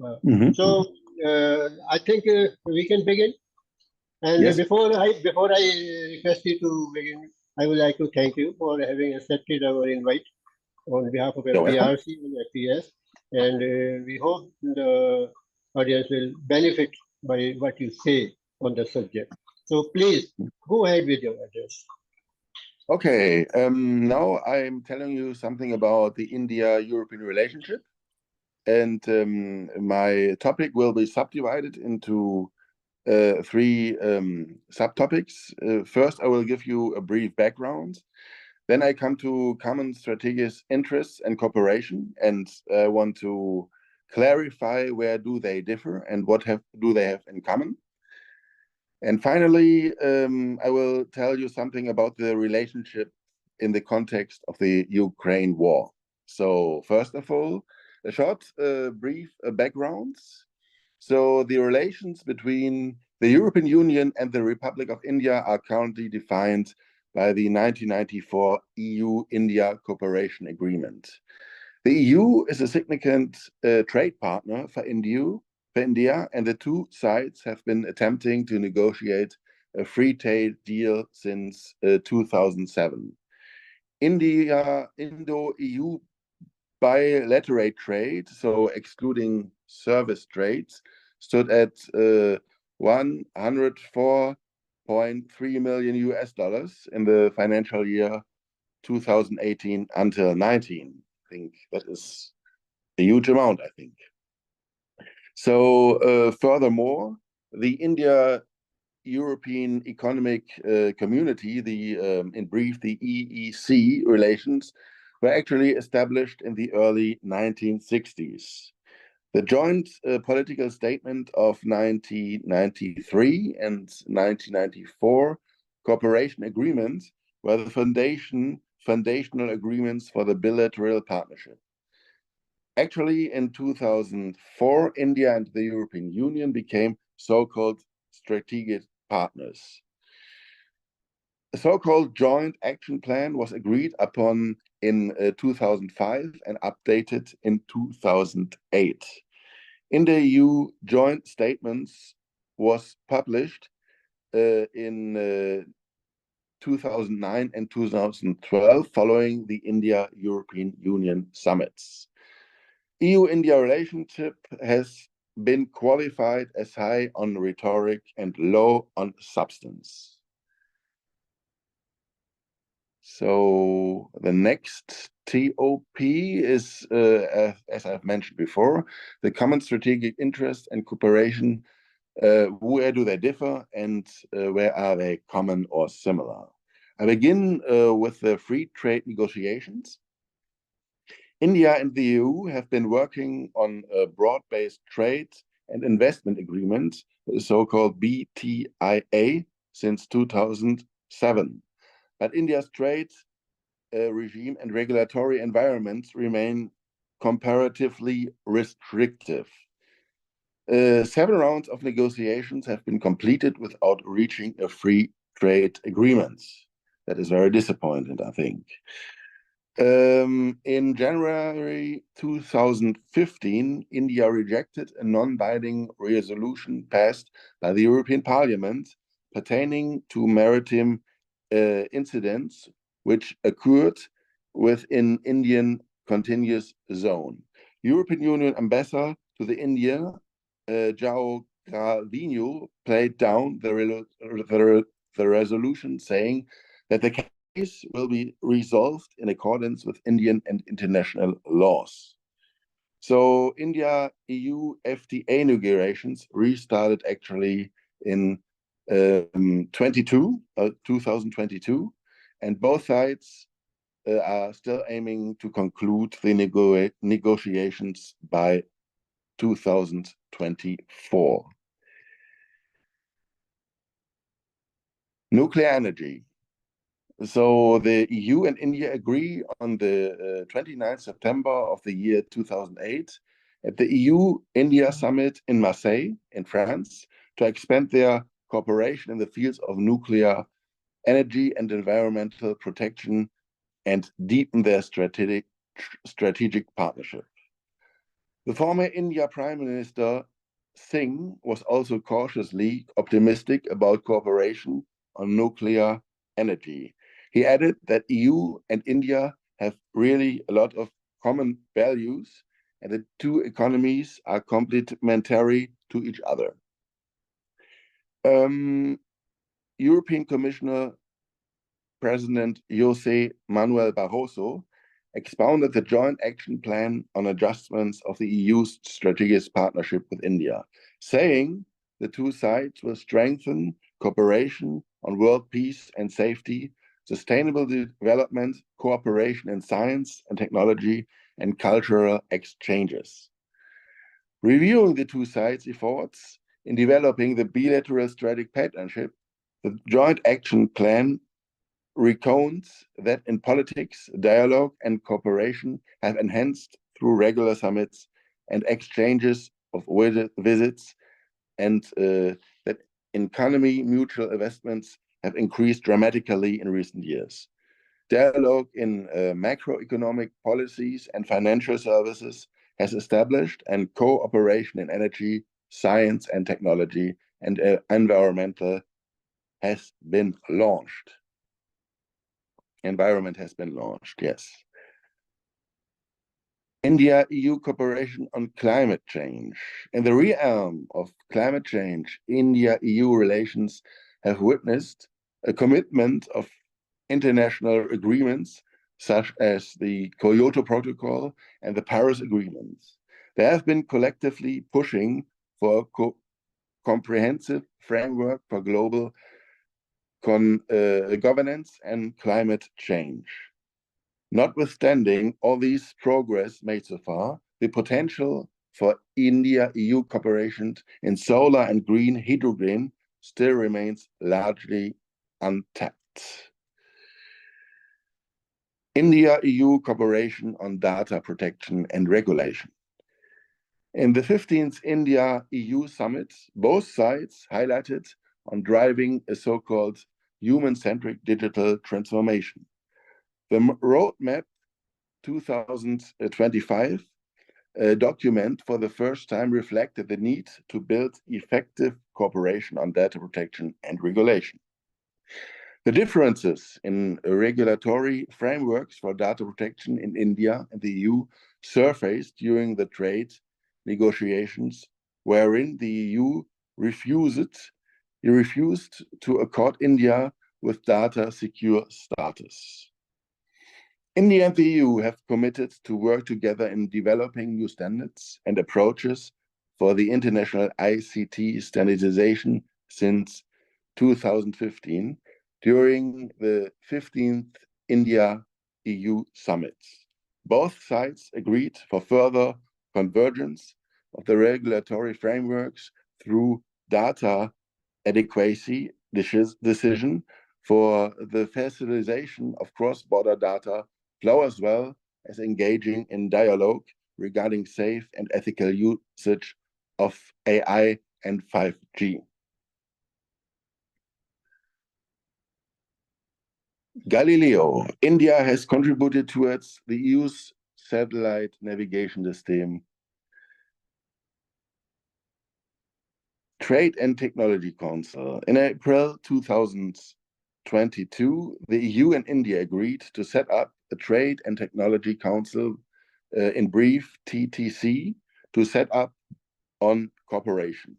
Mhm. So I think we can begin. And Yes. before I request you to begin, I would like to thank you for having accepted our invite on behalf of You're welcome. FPRC and FPS. And we hope the audience will benefit by what you say on the subject. So please go ahead with your address. Okay. Now I'm telling you something about the India-European relationship. And my topic will be subdivided into three subtopics. First, I will give you a brief background. Then I come to common strategic interests and cooperation, and I want to clarify where do they differ and what do they have in common. And finally, I will tell you something about the relationship in the context of the Ukraine war. So first of all, a short, brief background. So the relations between the European Union and the Republic of India are currently defined by the 1994 EU-India Cooperation Agreement. The EU is a significant trade partner for India, and the two sides have been attempting to negotiate a free trade deal since 2007. Indo-EU bilateral trade, so excluding service trades, stood at 104.3 million US dollars in the financial year 2018 until 19. I think that is a huge amount, I think. So furthermore, the India-European Economic Community, in brief, the EEC relations, were actually established in the early 1960s. The joint political statement of 1993 and 1994 cooperation agreements were the foundational agreements for the bilateral partnership. Actually, in 2004, India and the European Union became so-called strategic partners. A so-called joint action plan was agreed upon in 2005 and updated in 2008. In the EU, joint statements was published in 2009 and 2012 following the India-European Union summits. EU-India relationship has been qualified as high on rhetoric and low on substance. So the next TOP is, as I've mentioned before, the common strategic interest and cooperation. Where do they differ and where are they common or similar? I begin with the free trade negotiations. India and the EU have been working on a broad-based trade and investment agreement, the so-called BTIA, since 2007. But India's trade regime and regulatory environment remain comparatively restrictive. Seven rounds of negotiations have been completed without reaching a free trade agreement. That is very disappointing, I think. In January 2015, India rejected a non-binding resolution passed by the European Parliament pertaining to maritime incidents which occurred within Indian continuous zone. European Union ambassador to the India, João Gravino, played down the resolution, saying that the case will be resolved in accordance with Indian and international laws. So India-EU FTA negotiations restarted actually in 2022, and both sides are still aiming to conclude the negotiations by 2024. Nuclear energy. So the EU and India agree on the 29th September of the year 2008 at the EU-India summit in Marseille in France to expand their cooperation in the fields of nuclear energy and environmental protection and deepen their strategic partnership. The former India Prime Minister Singh was also cautiously optimistic about cooperation on nuclear energy. He added that EU and India have really a lot of common values and the two economies are complementary to each other. European Commissioner President José Manuel Barroso expounded the joint action plan on adjustments of the EU's strategic partnership with India, saying the two sides will strengthen cooperation on world peace and safety, sustainable development, cooperation in science and technology, and cultural exchanges. Reviewing the two sides' efforts in developing the bilateral strategic partnership, the joint action plan recounts that in politics, dialogue and cooperation have enhanced through regular summits and exchanges of visits, and that in economy mutual investments have increased dramatically in recent years. Dialogue in macroeconomic policies and financial services has established, and cooperation in energy, science and technology, and environment has been launched, yes. India-EU cooperation on climate change. In the realm of climate change, India-EU relations have witnessed a commitment of international agreements such as the Kyoto Protocol and the Paris Agreements. They have been collectively pushing for a comprehensive framework for global governance and climate change. Notwithstanding all these progress made so far, the potential for India-EU cooperation in solar and green hydrogen still remains largely untapped. India-EU cooperation on data protection and regulation. In the 15th India-EU summit, both sides highlighted on driving a so-called human-centric digital transformation. The roadmap 2025 document for the first time reflected the need to build effective cooperation on data protection and regulation. The differences in regulatory frameworks for data protection in India and the EU surfaced during the trade negotiations, wherein the EU refused to accord India with data secure status. India and the EU have committed to work together in developing new standards and approaches for the international ICT standardization since 2015 during the 15th India-EU summit. Both sides agreed for further convergence of the regulatory frameworks through data adequacy decision for the facilitation of cross-border data flow, as well as engaging in dialogue regarding safe and ethical usage of AI and 5G. Galileo. India has contributed towards the EU's satellite navigation system. Trade and Technology Council. In April 2022, the EU and India agreed to set up a Trade and Technology Council, in brief TTC, to set up on cooperation.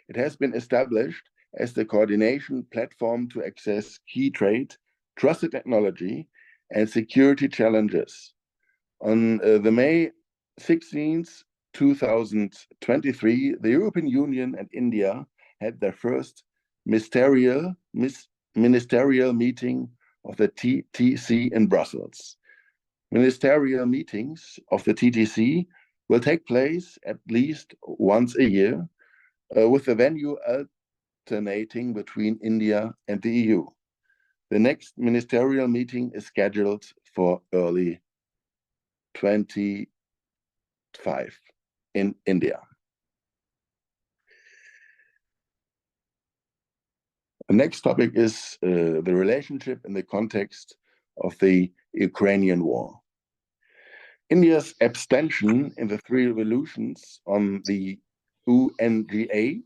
It has been established as the coordination platform to access key trade, trusted technology, and security challenges. On the May 16th, 2023, the European Union and India had their first ministerial meeting of the TTC in Brussels. Ministerial meetings of the TTC will take place at least once a year, with the venue alternating between India and the EU. The next ministerial meeting is scheduled for early 2025 in India. The next topic is the relationship in the context of the Ukrainian war. India's abstention in the three resolutions on the UNGA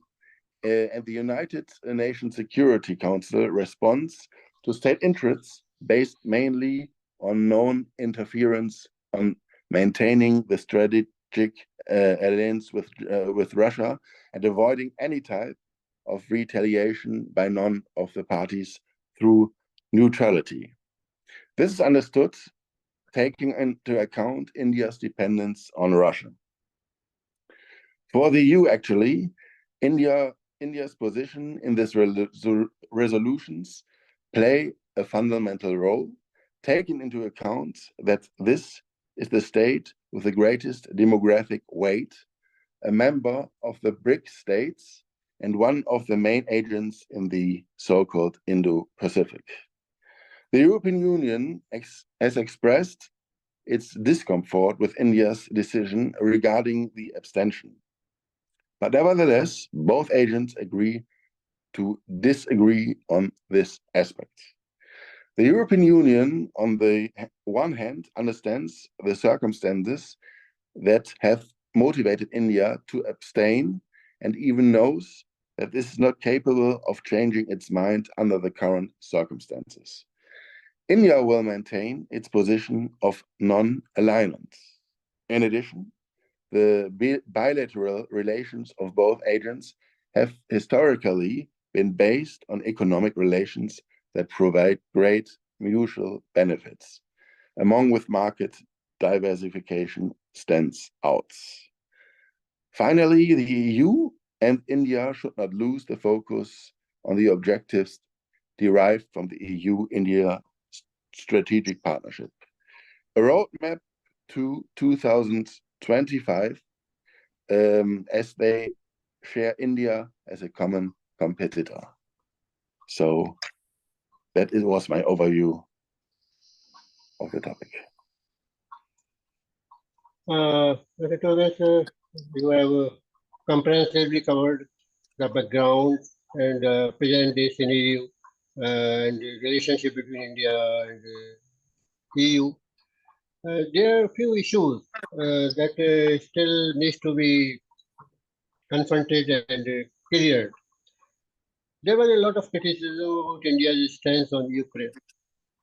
and the United Nations Security Council responds to state interests based mainly on known interference on maintaining the strategic alliance with Russia and avoiding any type of retaliation by none of the parties through neutrality. This is understood taking into account India's dependence on Russia. For the EU, actually, India's position in these resolutions play a fundamental role, taking into account that this is the state with the greatest demographic weight, a member of the BRIC states, and one of the main agents in the so-called Indo-Pacific. The European Union has expressed its discomfort with India's decision regarding the abstention. But nevertheless, both agents agree to disagree on this aspect. The European Union, on the one hand, understands the circumstances that have motivated India to abstain and even knows that this is not capable of changing its mind under the current circumstances. India will maintain its position of non-alignment. In addition, the bilateral relations of both agents have historically been based on economic relations that provide great mutual benefits, among which market diversification stands out. Finally, the EU and India should not lose the focus on the objectives derived from the EU-India strategic partnership. A roadmap to 2025 as they share India as a common competitor. So that was my overview of the topic. Mr. Tobias, you have comprehensively covered the background and present-day scenario and the relationship between India and the EU. There are a few issues that still needs to be confronted and cleared. There was a lot of criticism about India's stance on Ukraine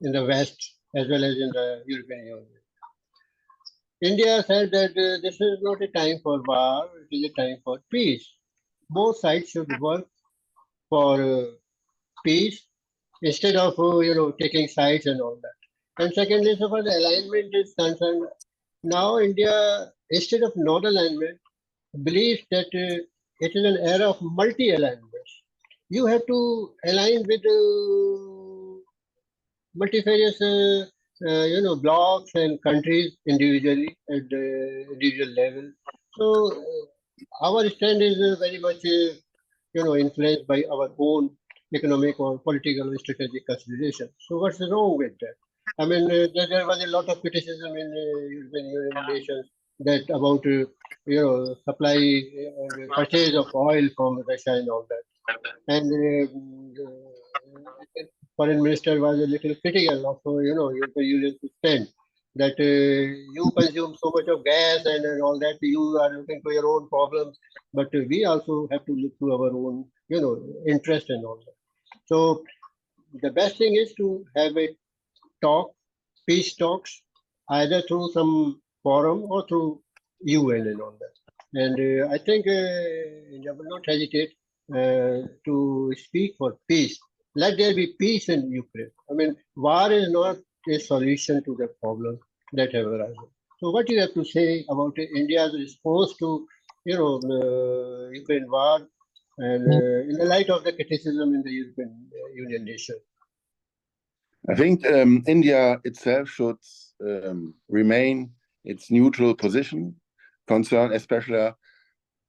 in the West as well as in the European Union. India said that this is not a time for war, it is a time for peace. Both sides should work for peace instead of taking sides and all that. And secondly, so far the alignment is concerned, now India, instead of non-alignment, believes that it is an era of multi-alignment. You have to align with multifarious blocks and countries individually at the individual level. So our stand is very much influenced by our own economic or political or strategic considerations. So what's wrong with that? I mean, there was a lot of criticism in European Union nations that about supply purchase of oil from Russia and all that. And foreign minister was a little critical of European Union to stand that you consume so much of gas and all that, you are looking for your own problems, but we also have to look to our own interest and all that. So the best thing is to have a talk, peace talks, either through some forum or through UN and all that. And I think India will not hesitate to speak for peace. Let there be peace in Ukraine. I mean, war is not a solution to the problem that have arisen. So what do you have to say about India's response to Ukraine war and in the light of the criticism in the European Union nation? I think India itself should remain its neutral position, especially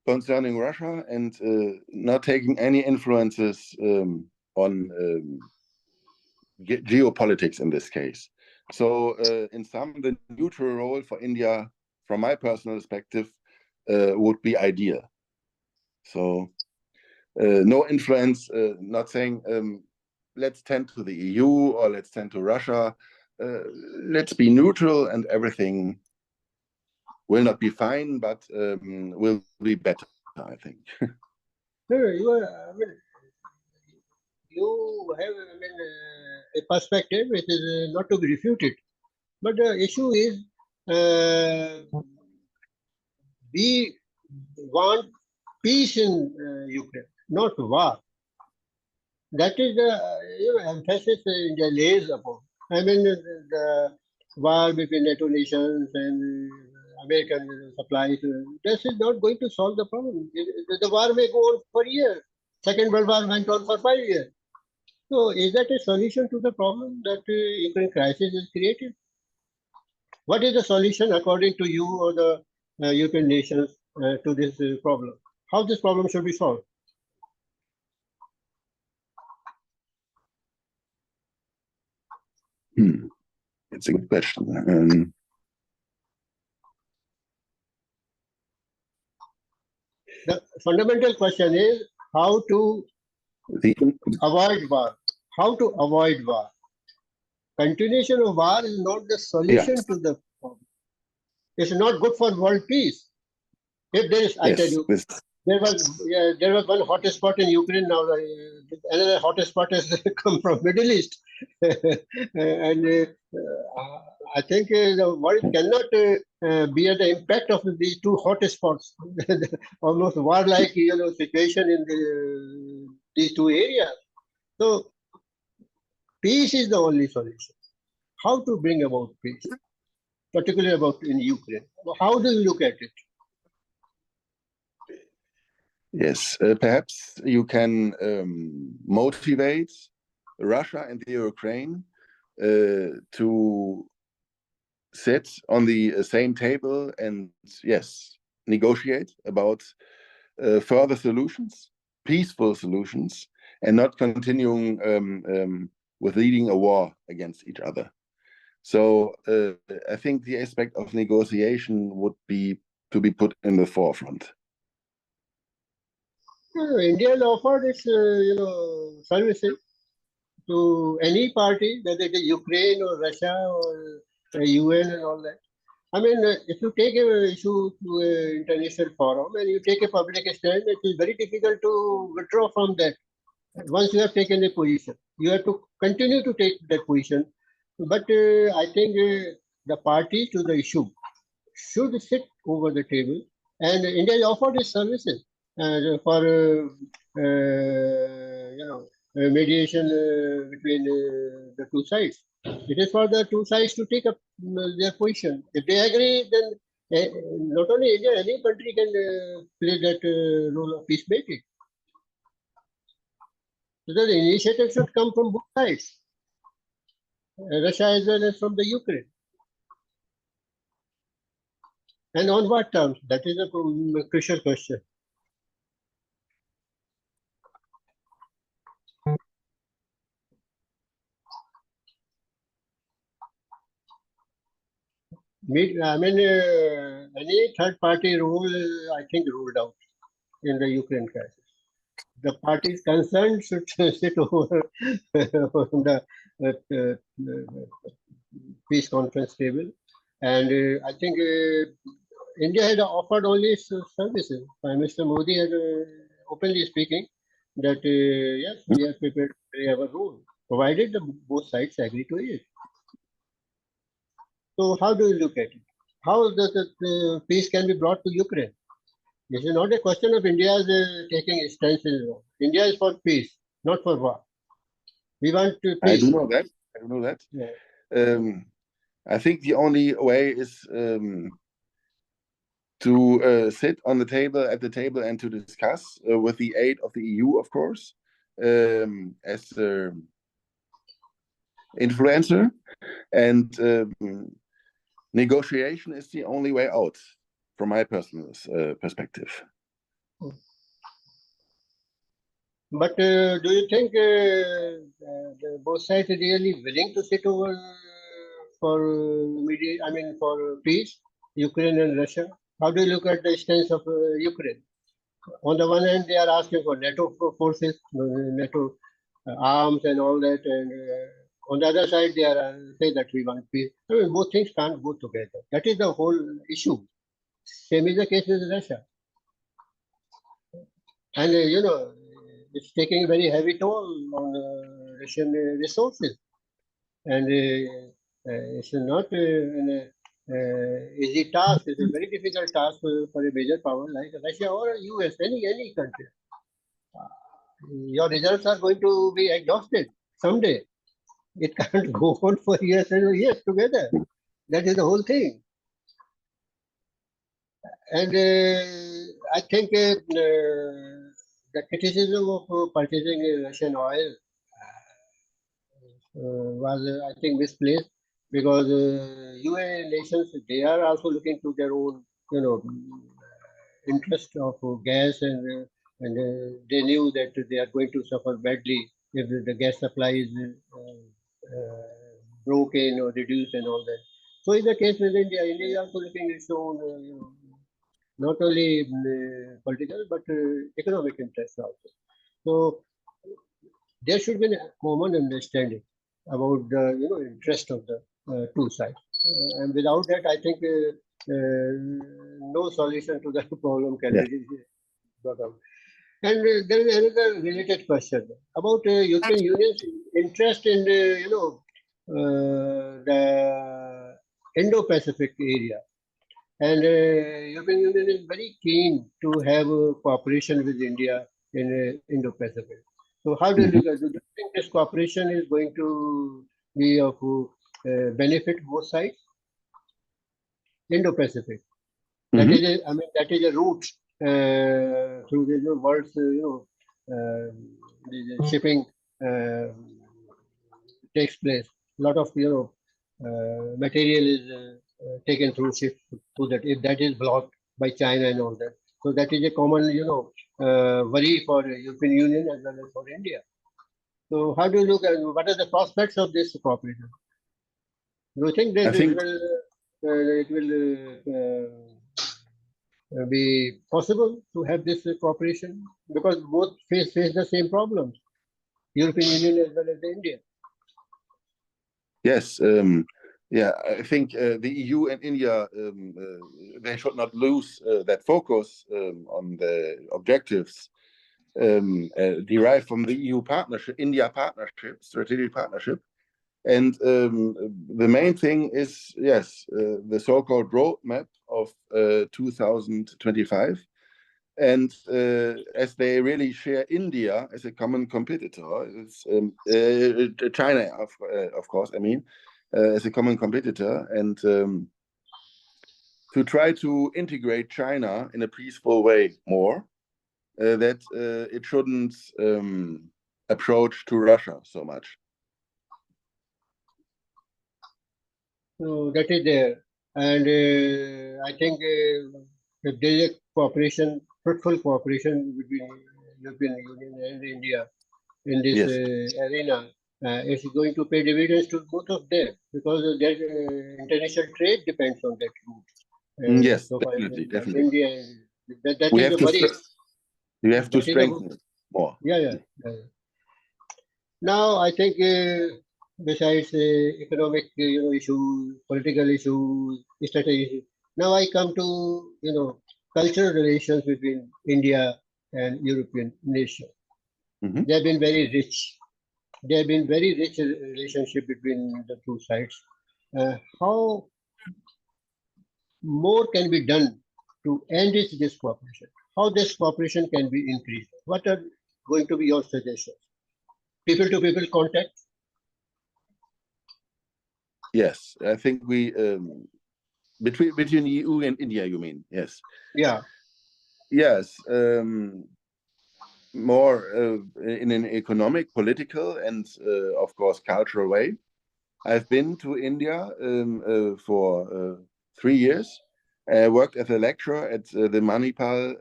concerning Russia, and not taking any influences on geopolitics in this case. So in sum, the neutral role for India, from my personal perspective, would be ideal. So no influence, not saying let's tend to the EU or let's tend to Russia. Let's be neutral and everything will not be fine, but will be better, I think. No, you are, you have a perspective which is not to be refuted. But the issue is we want peace in Ukraine, not war. That is the emphasis India lays upon. The war between NATO nations and American supplies, this is not going to solve the problem. The war may go on for years. Second World War went on for 5 years. So is that a solution to the problem that Ukraine crisis is created? What is the solution according to you or the European nations to this problem? How this problem should be solved? It's a good question. The fundamental question is how to avoid war. How to avoid war. Continuation of war is not the solution to the problem. It's not good for world peace. If there is, I tell you, there was one hot spot in Ukraine now. Another hot spot has come from Middle East, and I think the world cannot bear the impact of these two hot spots. Almost war-like, situation in these two areas. So peace is the only solution. How to bring about peace, particularly about in Ukraine? How do you look at it? Yes, perhaps you can motivate Russia and the Ukraine to sit on the same table and, yes, negotiate about further solutions, peaceful solutions, and not continuing with leading a war against each other. So I think the aspect of negotiation would be to be put in the forefront. India has offered its, services to any party, whether it is Ukraine or Russia or UN and all that. If you take an issue to an international forum and you take a public stand, it is very difficult to withdraw from that. Once you have taken a position, you have to continue to take that position. But I think the parties to the issue should sit over the table, and India has offered its services for mediation between the two sides. It is for the two sides to take up their position. If they agree, then not only India, any country can play that role of peacemaking. So the initiative should come from both sides, Russia as well as from the Ukraine. And on what terms? That is a crucial question. Any third party role, I think, ruled out in the Ukraine crisis. The parties concerned should sit over on the peace conference table. And I think India had offered only services. Prime Minister Modi had openly speaking that, yes, we are prepared to play our role, provided both sides agree to it. So how do you look at it? How the peace can be brought to Ukraine? This is not a question of India's taking a stance in war. India is for peace, not for war. We want peace. I do know that. Yeah. I think the only way is to sit on the table, at the table, and to discuss with the aid of the EU, of course, as influencer, and negotiation is the only way out, from my personal perspective. But do you think both sides are really willing to sit over for peace, Ukraine and Russia? How do you look at the stance of Ukraine? On the one hand, they are asking for NATO forces, NATO arms and all that, and on the other side, they are saying that we want peace. Both things can't go together. That is the whole issue. Same is the case with Russia. And, it's taking a very heavy toll on Russian resources. And it's not an easy task. It's a very difficult task for a major power like Russia or US, any country. Your results are going to be exhausted someday. It can't go on for years and years together. That is the whole thing. And I think the criticism of purchasing Russian oil was, I think, misplaced because UN nations, they are also looking to their own, interest of gas, and they knew that they are going to suffer badly if the gas supply is broken or reduced and all that. So in the case with India, India is also looking at its own, not only political but economic interests also. So there should be a common understanding about the interest of the two sides, and without that, I think no solution to that problem can be got out. And there is another related question about European Union's interest in the Indo-Pacific area. And European Union is very keen to have cooperation with India in Indo-Pacific. So how do you think this cooperation is going to be of benefit both sides? Indo-Pacific. That is that is a route through the world's the shipping takes place. A lot of material is taken through ships, so that if that is blocked by China and all that. So that is a common worry for European Union as well as for India. So how do you look at what are the prospects of this cooperation? Do you think that it will be possible to have this cooperation? Because both face the same problems, European Union as well as India. Yes, yeah, I think the EU and India, they should not lose that focus on the objectives derived from the EU partnership, India partnership, strategic partnership. And the main thing is, yes, the so-called roadmap of 2025. And as they really share India as a common competitor, it's China, of course, I mean, as a common competitor, and to try to integrate China in a peaceful way more, that it shouldn't approach to Russia so much. So that is there, and I think if there is a cooperation, fruitful cooperation between European Union and India in this arena, it's going to pay dividends to both of them because their international trade depends on that route. Yes, so definitely. India, that is a worry. We have to strengthen it more. Yeah. Now I think. Besides economic, issues, political issues, strategic issues. Now I come to cultural relations between India and European nations. They have been very rich. There have been very rich relationship between the two sides. How more can be done to enrich this cooperation? How this cooperation can be increased? What are going to be your suggestions? People-to-people contact. Yes, I think we between EU and India, you mean? Yes. Yeah. Yes, more in an economic, political, and of course cultural way. I've been to India for 3 years. I worked as a lecturer at the Manipal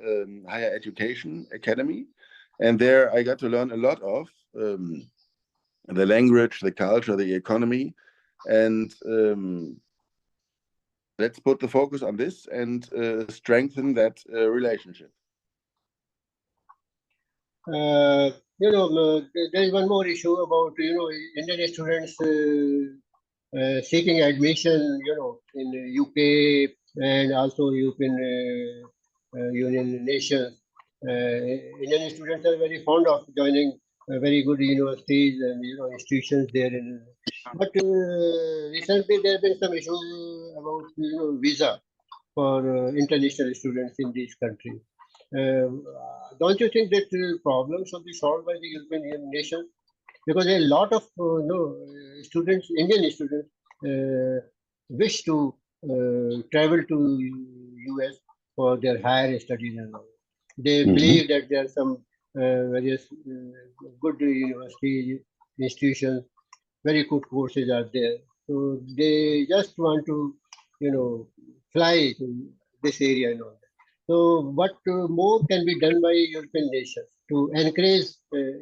Higher Education Academy, and there I got to learn a lot of the language, the culture, the economy. And let's put the focus on this and strengthen that relationship. There is one more issue about Indian students seeking admission, in the UK, and also European Union nations. Indian students are very fond of joining very good universities and institutions there. But recently there have been some issues about visa for international students in these countries. Don't you think that problems should be solved by the European nations? Because a lot of students, Indian students, wish to travel to US for their higher studies and all. They believe that there are some various good university institutions, very good courses are there. So they just want to, fly to this area and all that. So what more can be done by European nations to encourage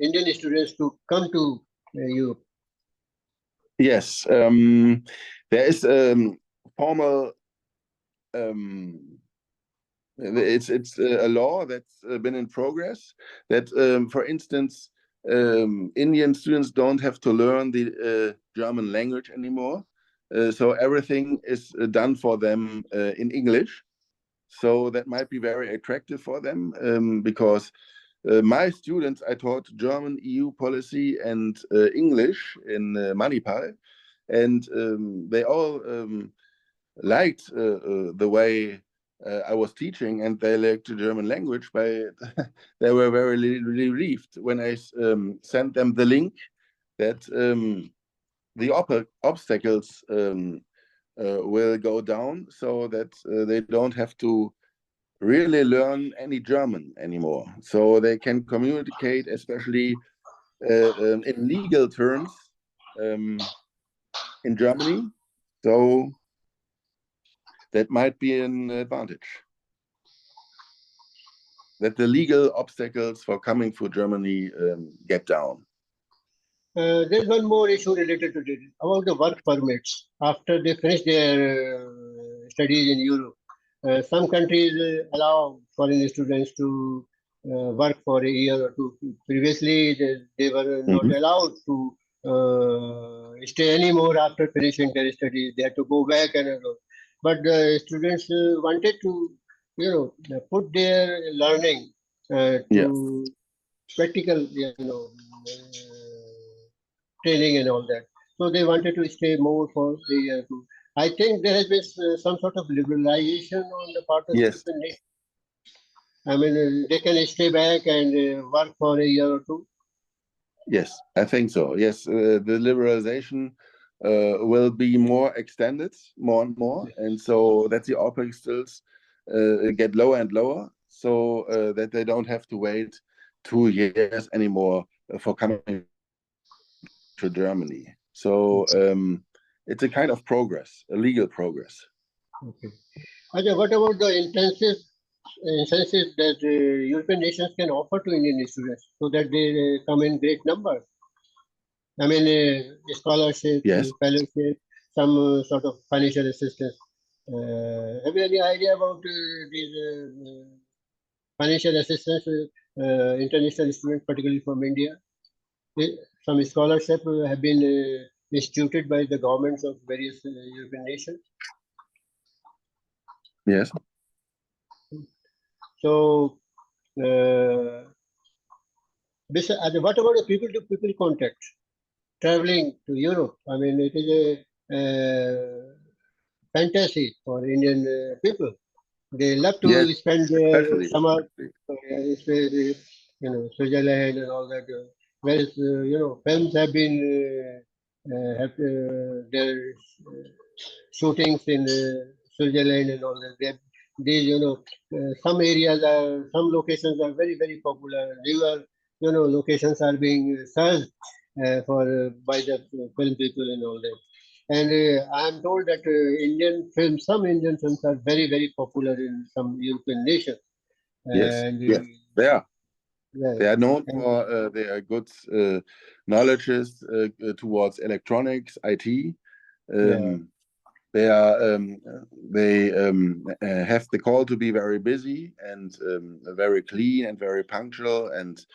Indian students to come to Europe? Yes, there is formal. It's a law that's been in progress that, for instance, Indian students don't have to learn the German language anymore. So everything is done for them in English. So that might be very attractive for them, because my students, I taught German, EU policy, and English in Manipal, and they all liked the way I was teaching, and they liked the German language. But they were very relieved when I sent them the link that the obstacles will go down, so that they don't have to really learn any German anymore. So they can communicate, especially in legal terms, in Germany. So that might be an advantage, that the legal obstacles for coming to Germany get down. There's one more issue related to this about the work permits after they finish their studies in Europe. Some countries allow foreign students to work for a year or two. Previously, they were not allowed to stay anymore after finishing their studies. They had to go back and all. But the students wanted to, put their learning Yeah. to practical, training and all that. So they wanted to stay more for a year or two. I think there has been some sort of liberalization on the part of the Yes. European nation. I mean, they can stay back and work for a year or two. Yes, I think so. Yes, the liberalization will be more extended, more and more, and so that the OPEX stills get lower and lower, so that they don't have to wait 2 years anymore for coming to Germany. So it's a kind of progress, a legal progress. Okay. Ajay, what about the intensive incentives that European nations can offer to Indian students so that they come in great numbers? I mean, scholarships, Yes. fellowship, some sort of financial assistance. Have you any idea about these financial assistance international students, particularly from India? Some scholarship have been instituted by the governments of various European nations. Yes. So, what about the people-to-people contact? Traveling to Europe, I mean, it is a fantasy for Indian people. They love to Yes, spend their especially. summer, Switzerland and all that. Whereas, films have been have their shootings in Switzerland and all that. These, some areas are, some locations are very, very popular. Newer, locations are being searched for by the film people and all that. And I am told that Indian films, some Indian films are very, very popular in some European nations. Yes, And yes, they are. yeah, They are known and, for their good knowledges towards electronics, IT. yeah, They are they have the call to be very busy and very clean and very punctual, and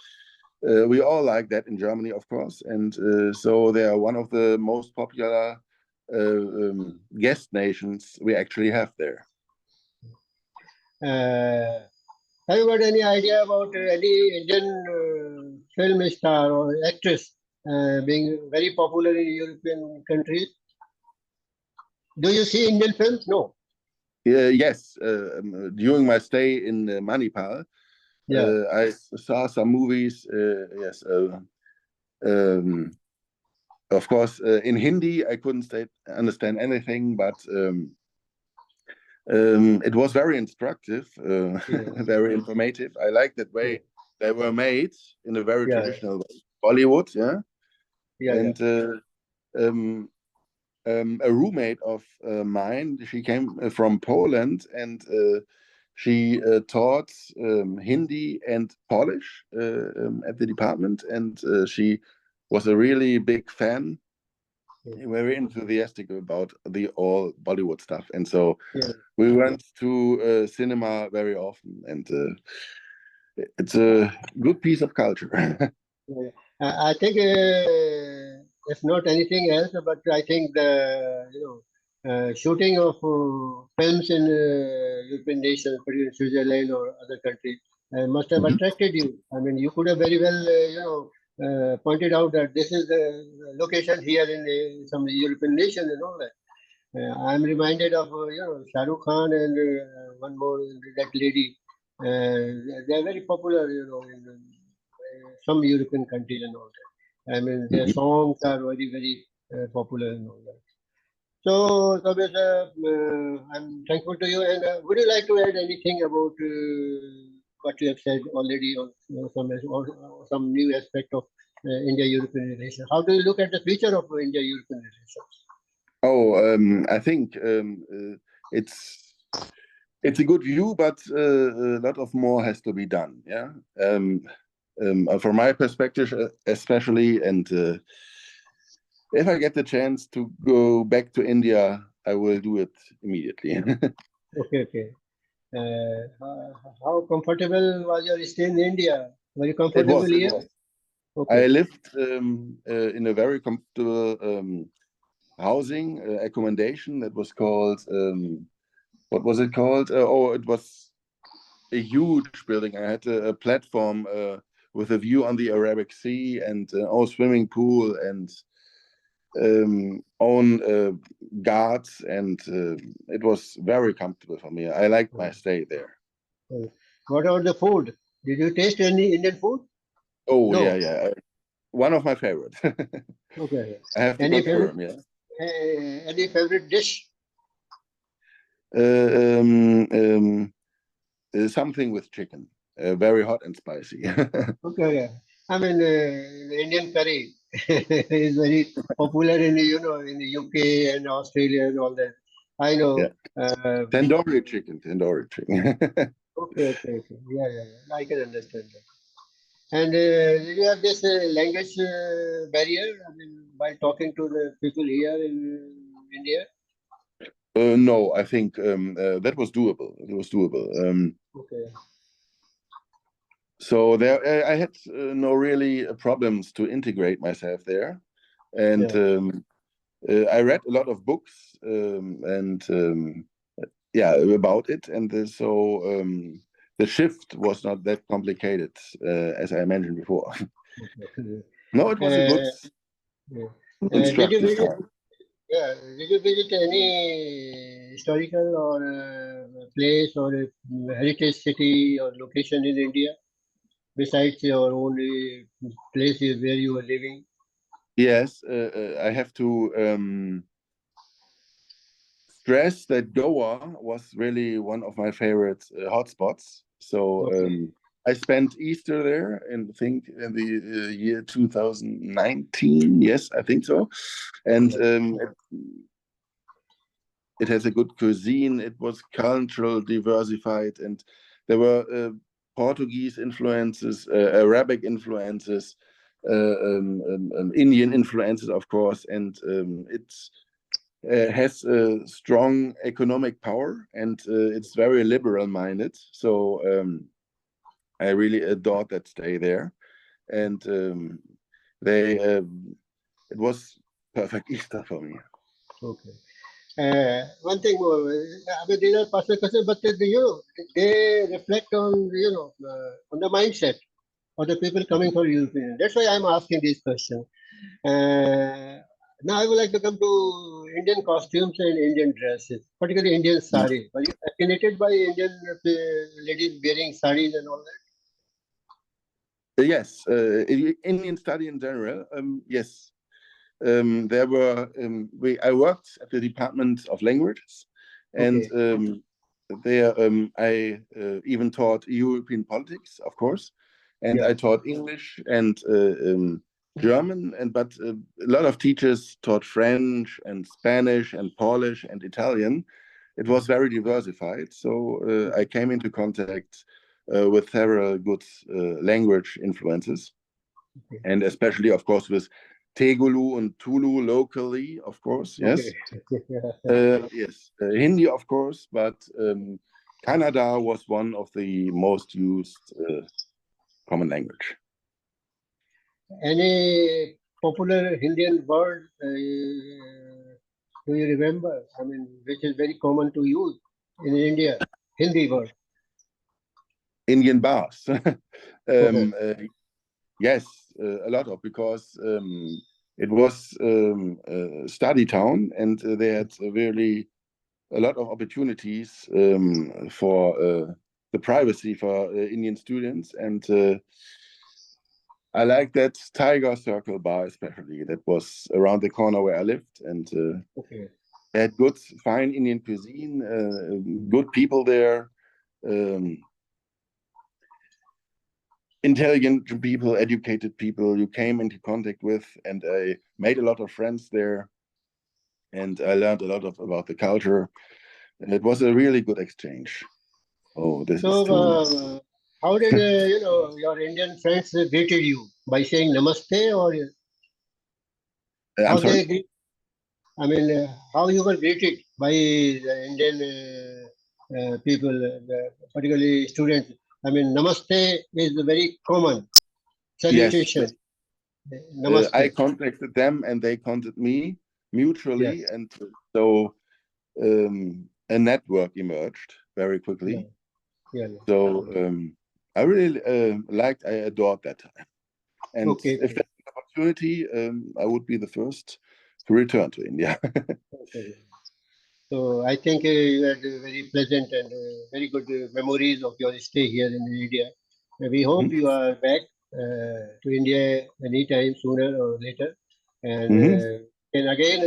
we all like that in Germany, of course. And so they are one of the most popular guest nations we actually have there. Have you got any idea about any Indian film star or actress being very popular in European countries? Do you see Indian films? No. Yes, during my stay in Manipal, Yeah. I saw some movies. Yes, of course, in Hindi I couldn't understand anything, but it was very instructive, Yeah. very informative. I like that Yeah. way they were made in a very Yeah. traditional way. Bollywood, yeah, Yeah. and a roommate of mine, she came from Poland, and she taught Hindi and Polish at the department, and she was a really big fan, very enthusiastic about the all Bollywood stuff, and so Yeah. we went to cinema very often, and it's a good piece of culture. Yeah. I think if not anything else, but I think the shooting of films in European nations, particularly in Switzerland or other countries, must have attracted you. I mean, you could have very well, pointed out that this is the location here in some European nation and all that. I'm reminded of Shah Rukh Khan and one more that lady. They're very popular, in some European countries and all that. I mean, their songs are very, very popular and all that. So, Tobias, I'm thankful to you. And would you like to add anything about what you have said already on or some new aspect of India-European relations? How do you look at the future of India-European relations? Oh, I think it's a good view, but a lot of more has to be done. Yeah, from my perspective, especially, and if I get the chance to go back to India, I will do it immediately. Okay, okay. How comfortable was your stay in India? Were you It comfortable was. It here? was. I Okay. lived in a very comfortable housing accommodation that was called what was it called? Oh, it was a huge building. I had a platform with a view on the Arabic Sea and own swimming pool and own guards, and it was very comfortable for me. I liked my stay there. What about the food? Did you taste any Indian food? Oh yeah, No. yeah. One of my favorites. Okay. I have to Any favorite? confirm, yeah. Any favorite dish? Uh, um, um, something with chicken, very hot and spicy. Okay. Yeah. I mean, the Indian curry is very popular in in the UK and Australia and all that. I Yeah, know. tandoori chicken. Okay, okay, okay. Yeah, yeah, yeah. I can understand that. And do you have this language barrier? I mean, while talking to the people here in India? No, I think that was doable. It was doable. Okay. So there, I had no really problems to integrate myself there, and Yeah. I read a lot of books and yeah about it, and so the shift was not that complicated as I mentioned before. Okay. No, it was a good, Yeah. Did you instructive visit? time. Yeah. Did you visit any historical or place or a heritage city or location in India besides your own places where you were living? Yes, I have to stress that Goa was really one of my favorite hotspots. So Okay. I spent Easter there, and I think in the year 2019. Yes, I think so. And Yeah. it has a good cuisine. It was cultural, diversified, and there were Portuguese influences, Arabic influences, Indian influences, of course, and it's has a strong economic power, and it's very liberal minded. So I really adored that stay there, and they it was perfect Easter for me. Okay. One thing more, I mean, these are personal questions, but they reflect on on the mindset of the people coming for European. That's why I'm asking these questions. Now I would like to come to Indian costumes and Indian dresses, particularly Indian saris. Are you fascinated by Indian ladies wearing saris and all that? Yes, Indian study in general. Yes, there were. I worked at the Department of Languages, and Okay. there I even taught European politics, of course, and I Yeah. taught English and German, but a lot of teachers taught French and Spanish and Polish and Italian. It was very diversified, so I came into contact with several good language influences, Okay. and especially, of course, with Tegulu and Tulu locally, of course, yes. Okay. Yes, Hindi, of course, but Kannada was one of the most used common language. Any popular Indian word do you remember? I mean, which is very common to use in India, Hindi word. Indian bars. Okay. Yes, a lot of, because it was a study town, and they had really a lot of opportunities for the privacy for Indian students, and I like that Tiger Circle bar especially. That was around the corner where I lived, and Okay. had good, fine Indian cuisine, good people there, intelligent people, educated people you came into contact with, and I made a lot of friends there, and I learned a lot about the culture, and it was a really good exchange. Oh, this So, is too. how did your Indian friends greeted you by saying namaste, or I'm how sorry. they greet? I mean, how you were greeted by the Indian people, particularly students? I mean, namaste is a very common Yes, salutation. I Namaste. contacted them, and they contacted me mutually, Yes. and so a network emerged very Yeah. quickly. Yeah. So I really liked, I adored that time. And Okay. if Okay. there's an opportunity, I would be the first to return to India. Okay. So I think you had very pleasant and very good memories of your stay here in India. We hope Mhm. you are back to India anytime sooner or later, and Mhm. can again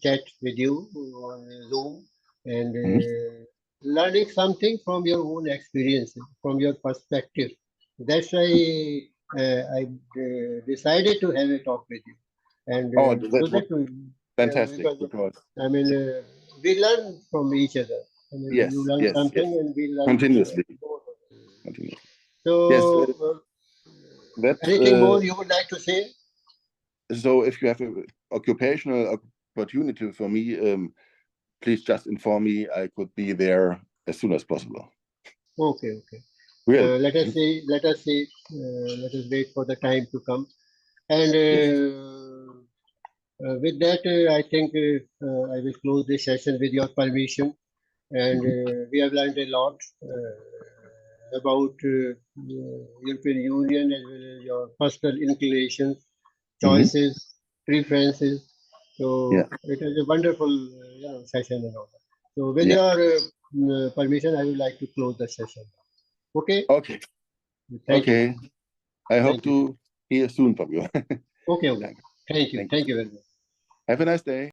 chat with you on Zoom and Mhm. learning something from your own experience, from your perspective. That's why I decided to have a talk with you, and Oh, that so was that fantastic, because because I mean, we learn from each other. I mean, you yes, learn yes, something yes, and we learn continuously, more. continuously. Yes, So, that anything more you would like to say? so if you have an occupational opportunity for me, please just inform me. I could be there as soon as possible. Okay, okay. Really? Let us see. Let us see. Let us wait for the time to come. And Yes. with that, I think I will close this session with your permission. And Mhm. we have learned a lot about European Union as well as your personal inclinations, Mhm. choices, preferences. Yeah. So it was a wonderful session and all that. So with Yeah. your permission, I would like to close the session. Okay. Okay. Thank you. Okay. I hope Thank you. to hear soon from you. Okay. Okay. Danke. Thank you. Thank you. Thank you very much. Have a nice day.